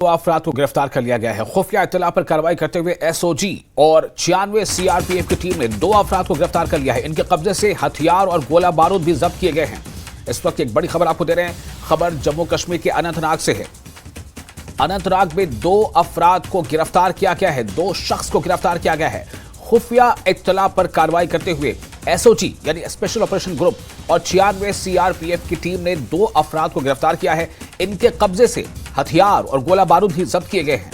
दो अफराद को गिरफ्तार कर लिया गया है। खुफिया इत्तला पर कार्रवाई करते हुए एसओजी और 96 सीआरपीएफ की टीम ने 2 अफराद को गिरफ्तार कर लिया है। इनके कब्जे से हथियार और गोला बारूद भी जब्त किए गए हैं। इस वक्त एक बड़ी खबर आपको दे रहे हैं। खबर जम्मू कश्मीर के अनंतनाग से है। अनंतनाग में 2 अफराद को गिरफ्तार किया गया है। 2 शख्स को गिरफ्तार किया गया है। खुफिया इत्तला पर कार्रवाई करते हुए एसओजी यानी स्पेशल ऑपरेशन ग्रुप और 96 सीआरपीएफ की टीम ने 2 अफराद को गिरफ्तार किया है। इनके कब्जे से हथियार और गोला बारूद भी जब्त किए गए हैं।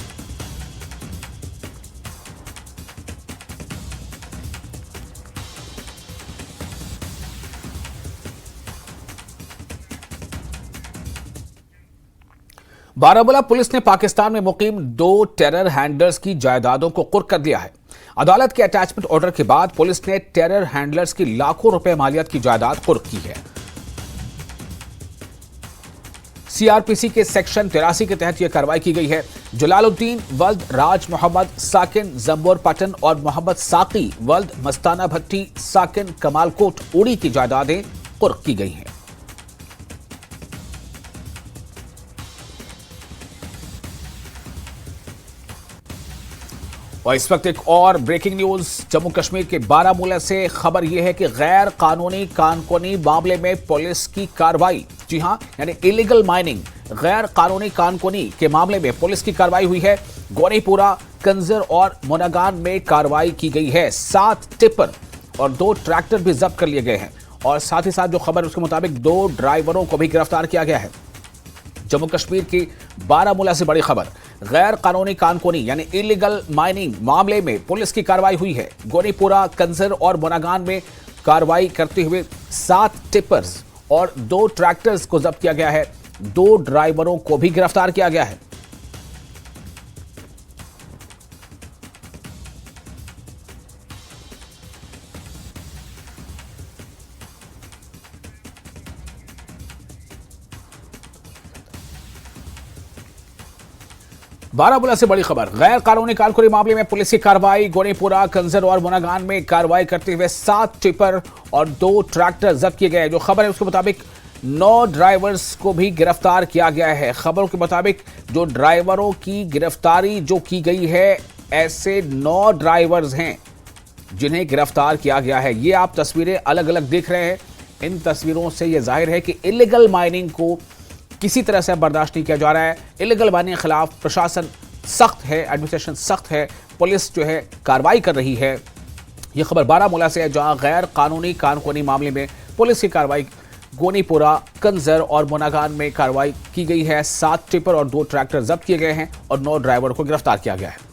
बारामूला पुलिस ने पाकिस्तान में मुकीम 2 टेरर हैंडलर्स की जायदादों को कुर्क कर दिया है। अदालत के अटैचमेंट ऑर्डर के बाद पुलिस ने टेरर हैंडलर्स की लाखों रुपए मालियत की जायदाद कुर्क की है। सीआरपीसी के सेक्शन 83 के तहत यह कार्रवाई की गई है। जलालुद्दीन वल्द राज मोहम्मद साकिन जंबोर पटन और मोहम्मद साकी वल्द मस्ताना भट्टी साकिन कमालकोट उड़ी की जायदादें कुर्क की गई हैं। और इस वक्त एक और ब्रेकिंग न्यूज जम्मू कश्मीर के बारामूला से खबर यह है कि गैर कानूनी कानकोनी मामले में पुलिस की कार्रवाई, जी हां, यानी इलीगल माइनिंग गैर कानूनी कानकोनी के मामले में पुलिस की कार्रवाई हुई है। गौनीपुरा, कंजर और मुनागान में कार्रवाई की गई है। 7 टिपर और 2 ट्रैक्टर भी जब्त कर लिए गए हैं। और साथ ही साथ जो खबर उसके मुताबिक 2 ड्राइवरों को भी गिरफ्तार किया गया है। जम्मू कश्मीर की बारामूला से बड़ी खबर, गैर कानूनी कानकोनी यानी इलीगल माइनिंग मामले में पुलिस की कार्रवाई हुई है। गोनीपुरा, कंजर और मुनागान में कार्रवाई करते हुए 7 टिपर्स और 2 ट्रैक्टर्स को जब्त किया गया है। 2 ड्राइवरों को भी गिरफ्तार किया गया है। बारामूला से बड़ी खबर, गैर कानूनी कानकोनी मामले में पुलिस की कार्रवाई। गोनीपुरा, कंजर और मुनागान में कार्रवाई करते हुए 7 टिपर और 2 ट्रैक्टर जब्त किए गए। जो खबर है उसके मुताबिक 9 ड्राइवर्स को भी गिरफ्तार किया गया है। खबरों के मुताबिक जो ड्राइवरों की गिरफ्तारी जो की गई है, ऐसे 9 ड्राइवर्स हैं जिन्हें गिरफ्तार किया गया है। ये आप तस्वीरें अलग अलग देख रहे हैं। इन तस्वीरों से यह जाहिर है कि इलीगल माइनिंग को किसी तरह से बर्दाश्त नहीं किया जा रहा है। इलीगल माइनिंग के खिलाफ प्रशासन सख्त है, एडमिनिस्ट्रेशन सख्त है, पुलिस जो है कार्रवाई कर रही है। यह खबर बारामूला से है, जहां गैर कानूनी कानकोनी मामले में पुलिस की कार्रवाई गोनीपुरा, कंजर और मुनागान में कार्रवाई की गई है। 7 टिपर और 2 ट्रैक्टर जब्त किए गए हैं और 9 ड्राइवर को गिरफ्तार किया गया है।